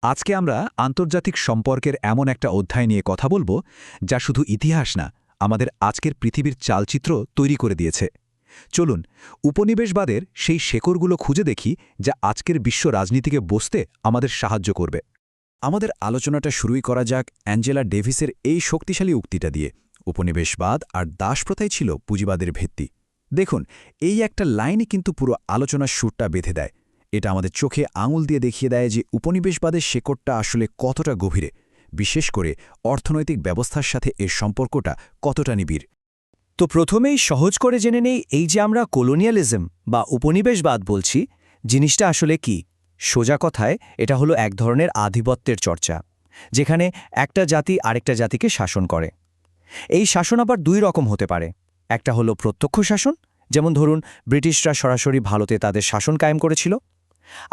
আজকে আমরা আন্তর্জাতিক সম্পর্কের এমন একটা অধ্যায় নিয়ে কথা বলবো যা শুধু ইতিহাস না, আমাদের আজকের পৃথিবীর চালচিত্র তৈরি করে দিয়েছে। চলুন উপনিবেশবাদের সেই শেকড়গুলো খুঁজে দেখি যা আজকের বিশ্ব রাজনীতিকে বসতে আমাদের সাহায্য করবে। আমাদের আলোচনাটা শুরুই করা যাক অ্যাঞ্জেলা ডেভিসের এই শক্তিশালী উক্তিটা দিয়ে। উপনিবেশবাদ আর দাসপ্রথাই ছিল পুঁজিবাদের ভিত্তি। দেখুন, এই একটা লাইনই কিন্তু পুরো আলোচনার সুরটা বেঁধে দেয়। এটা আমাদের চোখে আঙুল দিয়ে দেখিয়ে দেয় যে উপনিবেশবাদের শেকড়টা আসলে কতটা গভীরে, বিশেষ করে অর্থনৈতিক ব্যবস্থার সাথে এর সম্পর্কটা কতটা নিবিড়। তো প্রথমেই সহজ করে জেনে নেই, এই যে আমরা কলোনিয়ালিজম বা উপনিবেশবাদ বলছি, জিনিসটা আসলে কি। সোজা কথায় এটা হলো এক ধরনের আধিপত্যের চর্চা, যেখানে একটা জাতি আরেকটা জাতিকে শাসন করে। এই শাসন আবার দুই রকম হতে পারে। একটা হলো প্রত্যক্ষ শাসন, যেমন ধরুন ব্রিটিশরা সরাসরি ভারতে তাদের শাসন কায়েম করেছিল।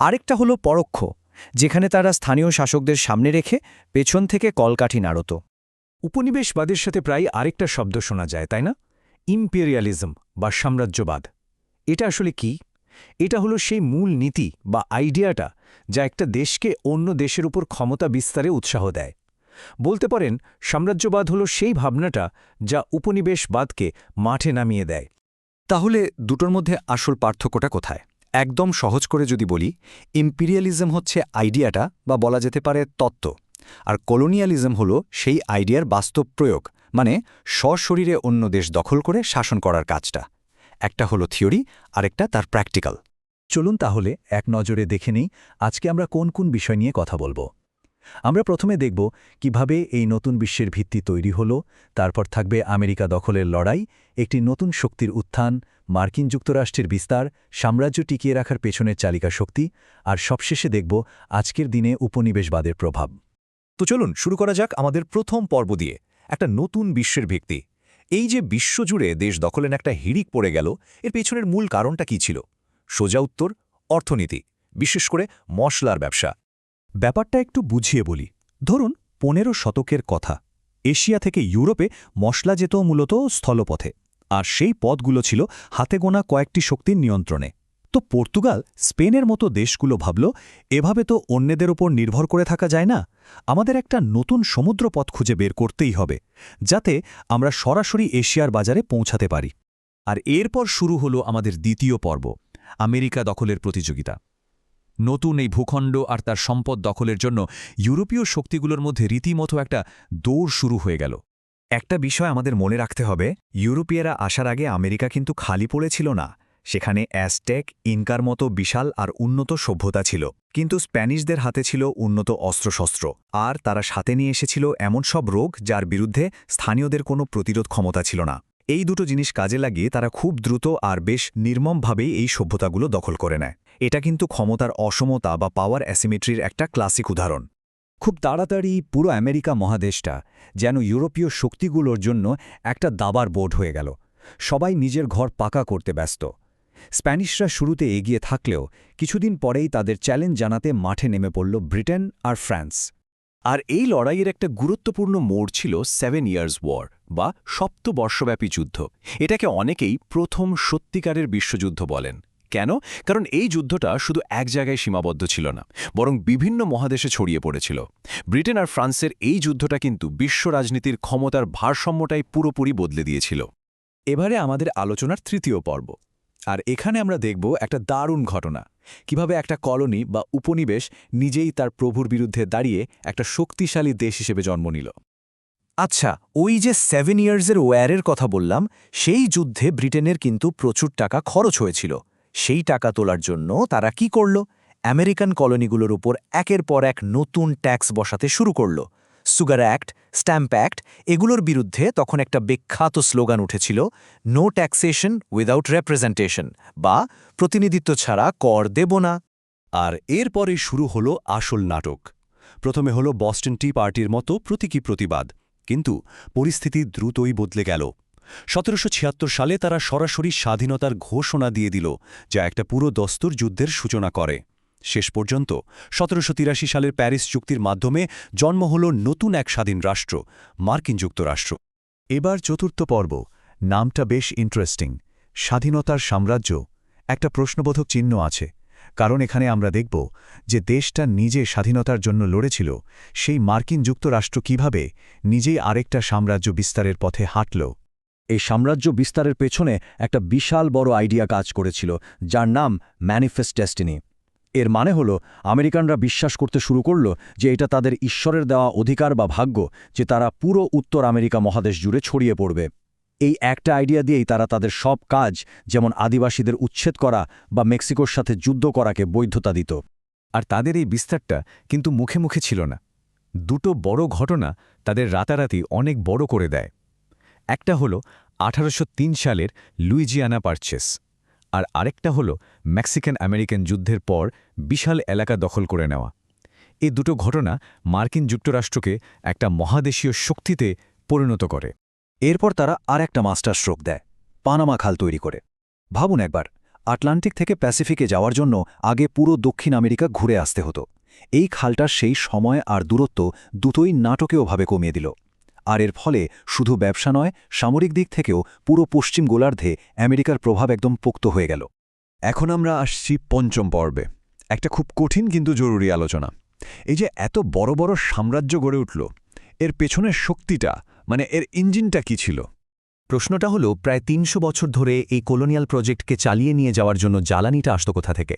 আরেকটা হলো পরোক্ষ, যেখানে তারা স্থানীয় শাসকদের সামনে রেখে পেছন থেকে কলকাঠি নাড়ত। উপনিবেশবাদের সাথে প্রায় আরেকটা শব্দ শোনা যায়, তাই না? ইম্পেরিয়ালিজম বা সাম্রাজ্যবাদ। এটা আসলে কি? এটা হলো সেই মূল নীতি বা আইডিয়াটা যা একটা দেশকে অন্য দেশের উপর ক্ষমতা বিস্তারে উৎসাহ দেয়। বলতে পারেন, সাম্রাজ্যবাদ হলো সেই ভাবনাটা যা উপনিবেশবাদকে মাঠে নামিয়ে দেয়। তাহলে দুটোর মধ্যে আসল পার্থক্যটা কোথায়? একদম সহজ করে যদি বলি, ইম্পিরিয়ালিজম হচ্ছে আইডিয়াটা বা বলা যেতে পারে তত্ত্ব, আর কলোনিয়ালিজম হলো সেই আইডিয়ার বাস্তব প্রয়োগ, মানে সশরীরে অন্য দেশ দখল করে শাসন করার কাজটা। একটা হলো থিওরি, আরেকটা তার প্র্যাকটিক্যাল। চলুন তাহলে এক নজরে দেখে নিই আজকে আমরা কোন কোন বিষয় নিয়ে কথা বলবো। আমরা প্রথমে দেখব কিভাবে এই নতুন বিশ্বের ভিত্তি তৈরি হলো, তারপর থাকবে আমেরিকা দখলের লড়াই, একটি নতুন শক্তির উত্থান, মার্কিন যুক্তরাষ্ট্রের বিস্তার, সাম্রাজ্য টিকিয়ে রাখার পেছনের চালিকা শক্তি, আর সবশেষে দেখব আজকের দিনে উপনিবেশবাদের প্রভাব। তো চলুন শুরু করা যাক আমাদের প্রথম পর্ব দিয়ে, একটা নতুন বিশ্বের ভিত্তি। এই যে বিশ্বজুড়ে দেশ দখলের একটা হিড়িক পড়ে গেল, এর পেছনের মূল কারণটা কি ছিল? সোজা উত্তর, অর্থনীতি, বিশেষ করে মশলার ব্যবসা। ব্যাপারটা একটু বুঝিয়ে বলি। ধরুন 15 শতকের কথা। এশিয়া থেকে ইউরোপে মশলা যেত মূলত স্থলপথে, আর সেই পথগুলো ছিল হাতে গোনা কয়েকটি শক্তির নিয়ন্ত্রণে। তো পর্তুগাল, স্পেনের মতো দেশগুলো ভাবল, এভাবে তো অন্যদের ওপর নির্ভর করে থাকা যায় না, আমাদের একটা নতুন সমুদ্রপথ খুঁজে বের করতেই হবে, যাতে আমরা সরাসরি এশিয়ার বাজারে পৌঁছাতে পারি। আর এরপর শুরু হলো আমাদের দ্বিতীয় পর্ব, আমেরিকা দখলের প্রতিযোগিতা। নতুন এই ভূখণ্ড আর তার সম্পদ দখলের জন্য ইউরোপীয় শক্তিগুলোর মধ্যে রীতিমতো একটা দৌড় শুরু হয়ে গেল। একটা বিষয় আমাদের মনে রাখতে হবে, ইউরোপীয়রা আসার আগে আমেরিকা কিন্তু খালি পড়েছিল না। সেখানে অ্যাজটেক, ইনকার মতো বিশাল আর উন্নত সভ্যতা ছিল, কিন্তু স্প্যানিশদের হাতে ছিল উন্নত অস্ত্রশস্ত্র, আর তারা সাথে নিয়ে এসেছিল এমন সব রোগ যার বিরুদ্ধে স্থানীয়দের কোনো প্রতিরোধ ক্ষমতা ছিল না। এই দুটো জিনিস কাজে লাগিয়ে তারা খুব দ্রুত আর বেশ নির্মমভাবেই এই সভ্যতাগুলো দখল করে নেয়। এটা কিন্তু ক্ষমতার অসমতা বা পাওয়ার অ্যাসিমেট্রির একটা ক্লাসিক উদাহরণ। খুব তাড়াতাড়ি পুরো আমেরিকা মহাদেশটা যেন ইউরোপীয় শক্তিগুলোর জন্য একটা দাবার বোর্ড হয়ে গেল। সবাই নিজের ঘর পাকা করতে ব্যস্ত। স্প্যানিশরা শুরুতে এগিয়ে থাকলেও কিছুদিন পরেই তাদের চ্যালেঞ্জ জানাতে মাঠে নেমে পড়ল ব্রিটেন আর ফ্রান্স। আর এই লড়াইয়ের একটা গুরুত্বপূর্ণ মোড় ছিল 7 ইয়ার্স ওয়ার বা সপ্তবর্ষব্যাপী যুদ্ধ। এটাকে অনেকেই প্রথম সত্যিকারের বিশ্বযুদ্ধ বলেন। কেন? কারণ এই যুদ্ধটা শুধু এক জায়গায় সীমাবদ্ধ ছিল না, বরং বিভিন্ন মহাদেশে ছড়িয়ে পড়েছিল। ব্রিটেন আর ফ্রান্সের এই যুদ্ধটা কিন্তু বিশ্ব রাজনীতির ক্ষমতার ভারসাম্যটাই পুরোপুরি বদলে দিয়েছিল। এবারে আমাদের আলোচনার তৃতীয় পর্ব, আর এখানে আমরা দেখব একটা দারুণ ঘটনা, কিভাবে একটা কলোনি বা উপনিবেশ নিজেই তার প্রভুর বিরুদ্ধে দাঁড়িয়ে একটা শক্তিশালী দেশ হিসেবে জন্ম নিল। আচ্ছা, ওই যে 7 ইয়ার্সের ওয়ারের কথা বললাম, সেই যুদ্ধে ব্রিটেনের কিন্তু প্রচুর টাকা খরচ হয়েছিল। সেই টাকা তোলার জন্য তারা কি করল? আমেরিকান কলোনিগুলোর উপর একের পর এক নতুন ট্যাক্স বসাতে শুরু করল। সুগার অ্যাক্ট, স্ট্যাম্প অ্যাক্ট, এগুলোর বিরুদ্ধে তখন একটা বিখ্যাত স্লোগান উঠেছিল, নো ট্যাক্সেশন উইদাউট রিপ্রেজেন্টেশন, বা প্রতিনিধিত্ব ছাড়া কর দেব না। আর এরপরে শুরু হলো আসল নাটক। প্রথমে হলো বস্টন টি পার্টির মতো প্রতীকী প্রতিবাদ, কিন্তু পরিস্থিতি দ্রুতই বদলে গেল। 1776 সালে তারা সরাসরি স্বাধীনতার ঘোষণা দিয়ে দিল, যা একটা পুরো দস্তুর যুদ্ধের সূচনা করে। শেষ পর্যন্ত 1783 সালের প্যারিস চুক্তির মাধ্যমে জন্ম হল নতুন এক স্বাধীন রাষ্ট্র, মার্কিন যুক্তরাষ্ট্র। এবার চতুর্থ পর্ব, নামটা বেশ ইন্টারেস্টিং, স্বাধীনতার সাম্রাজ্য। একটা প্রশ্নবোধক চিহ্ন আছে, কারণ এখানে আমরা দেখব যে দেশটা নিজে স্বাধীনতার জন্য লড়েছিল সেই মার্কিন যুক্তরাষ্ট্র কিভাবে নিজেই আরেকটা সাম্রাজ্য বিস্তারের পথে হাঁটল। এই সাম্রাজ্য বিস্তারের পেছনে একটা বিশাল বড় আইডিয়া কাজ করেছিল, যার নাম ম্যানিফেস্ট ডেস্টিনি। এর মানে হলো আমেরিকানরা বিশ্বাস করতে শুরু করল যে এটা তাদের ঈশ্বরের দেওয়া অধিকার বা ভাগ্য যে তারা পুরো উত্তর আমেরিকা মহাদেশ জুড়ে ছড়িয়ে পড়বে। এই একটা আইডিয়া দিয়েই তারা তাদের সব কাজ, যেমন আদিবাসীদের উচ্ছেদ করা বা মেক্সিকোর সাথে যুদ্ধ করাকে বৈধতা দিত। আর তাদের এই বিস্তারটা কিন্তু মুখে মুখে ছিল না। দুটো বড় ঘটনা তাদের রাতারাতি অনেক বড় করে দেয়। একটা হলো 1803 সালের লুইজিয়ানা পারচেস, আর আরেকটা হলো মেক্সিকান আমেরিকান যুদ্ধের পর বিশাল এলাকা দখল করে নেওয়া। এই দুটো ঘটনা মার্কিন যুক্তরাষ্ট্রকে একটা মহাদেশীয় শক্তিতে পরিণত করে। এরপর তারা আর একটা মাস্টার স্ট্রোক দেয়, পানামা খাল তৈরি করে। ভাবুন একবার, আটলান্টিক থেকে প্যাসিফিকে যাওয়ার জন্য আগে পুরো দক্ষিণ আমেরিকা ঘুরে আসতে হতো। এই খালটা সেই সময় আর দূরত্ব দুটোই নাটকীয়ভাবে কমিয়ে দিল। আর এর ফলে শুধু ব্যবসা নয়, সামরিক দিক থেকেও পুরো পশ্চিম গোলার্ধে আমেরিকার প্রভাব একদম পোক্ত হয়ে গেল। এখন আমরা আসছি পঞ্চম পর্বে, একটা খুব কঠিন কিন্তু জরুরি আলোচনা। এই যে এত বড় বড় সাম্রাজ্য গড়ে উঠল, এর পেছনের শক্তিটা, মানে এর ইঞ্জিনটা কি ছিল? প্রশ্নটা হলো, প্রায় ৩০০ বছর ধরে এই কলোনিয়াল প্রজেক্টকে চালিয়ে নিয়ে যাওয়ার জন্য জ্বালানিটা আসত কোথা থেকে?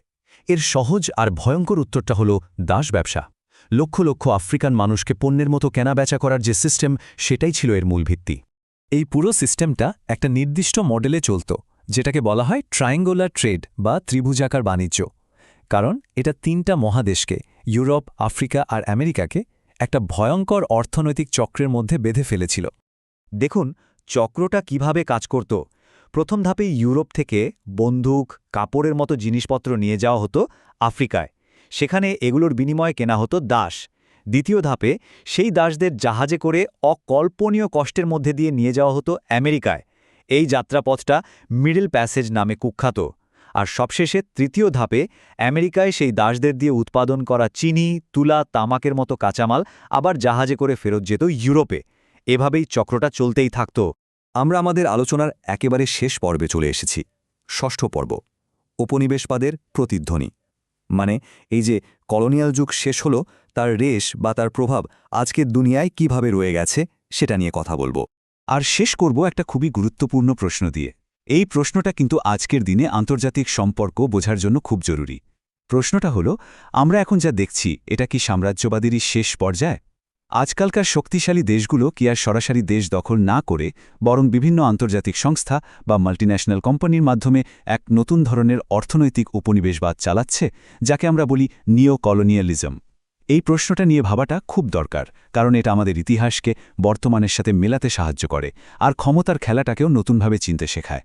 এর সহজ আর ভয়ঙ্কর উত্তরটা হলো দাস ব্যবসা। লক্ষ লক্ষ আফ্রিকান মানুষকে পণ্যের মতো কেনাবেচা করার যে সিস্টেম, সেটাই ছিল এর মূল ভিত্তি। এই পুরো সিস্টেমটা একটা নির্দিষ্ট মডেলে চলত, যেটাকে বলা হয় ট্রায়াঙ্গুলার ট্রেড বা ত্রিভুজাকার বাণিজ্য। কারণ এটা ৩টা মহাদেশকে, ইউরোপ, আফ্রিকা আর আমেরিকাকে, একটা ভয়ঙ্কর অর্থনৈতিক চক্রের মধ্যে বেঁধে ফেলেছিল। দেখুন চক্রটা কিভাবে কাজ করত। প্রথম ধাপে ইউরোপ থেকে বন্দুক, কাপড়ের মতো জিনিসপত্র নিয়ে যাওয়া হতো আফ্রিকায়। সেখানে এগুলোর বিনিময়ে কেনা হতো দাস। দ্বিতীয় ধাপে সেই দাসদের জাহাজে করে অকল্পনীয় কষ্টের মধ্যে দিয়ে নিয়ে যাওয়া হতো আমেরিকায়। এই যাত্রাপথটা মিডল প্যাসেজ নামে কুখ্যাত। আর সবশেষে তৃতীয় ধাপে আমেরিকায় সেই দাসদের দিয়ে উৎপাদন করা চিনি, তুলা, তামাকের মতো কাঁচামাল আবার জাহাজে করে ফেরত যেত ইউরোপে। এভাবেই চক্রটা চলতেই থাকত। আমরা আমাদের আলোচনার একেবারে শেষ পর্বে চলে এসেছি, ষষ্ঠ পর্ব, উপনিবেশবাদের প্রতিধ্বনি। মানে এই যে কলোনিয়াল যুগ শেষ হলো, তার রেশ বা তার প্রভাব আজকের দুনিয়ায় কিভাবে রয়ে গেছে সেটা নিয়ে কথা বলবো। আর শেষ করব একটা খুবই গুরুত্বপূর্ণ প্রশ্ন দিয়ে। এই প্রশ্নটা কিন্তু আজকের দিনে আন্তর্জাতিক সম্পর্ক বোঝার জন্য খুব জরুরি। প্রশ্নটা হলো, আমরা এখন যা দেখছি, এটা কি সাম্রাজ্যবাদেরই শেষ পর্যায়? আজকালকার শক্তিশালী দেশগুলো কি আর সরাসরি দেশ দখল না করে বরং বিভিন্ন আন্তর্জাতিক সংস্থা বা মাল্টিন্যাশনাল কোম্পানির মাধ্যমে এক নতুন ধরনের অর্থনৈতিক উপনিবেশবাদ চালাচ্ছে, যাকে আমরা বলি নিও কলোনিয়ালিজম? এই প্রশ্নটা নিয়ে ভাবাটা খুব দরকার, কারণ এটা আমাদের ইতিহাসকে বর্তমানের সাথে মেলাতে সাহায্য করে আর ক্ষমতার খেলাটাকেও নতুনভাবে চিনতে শেখায়।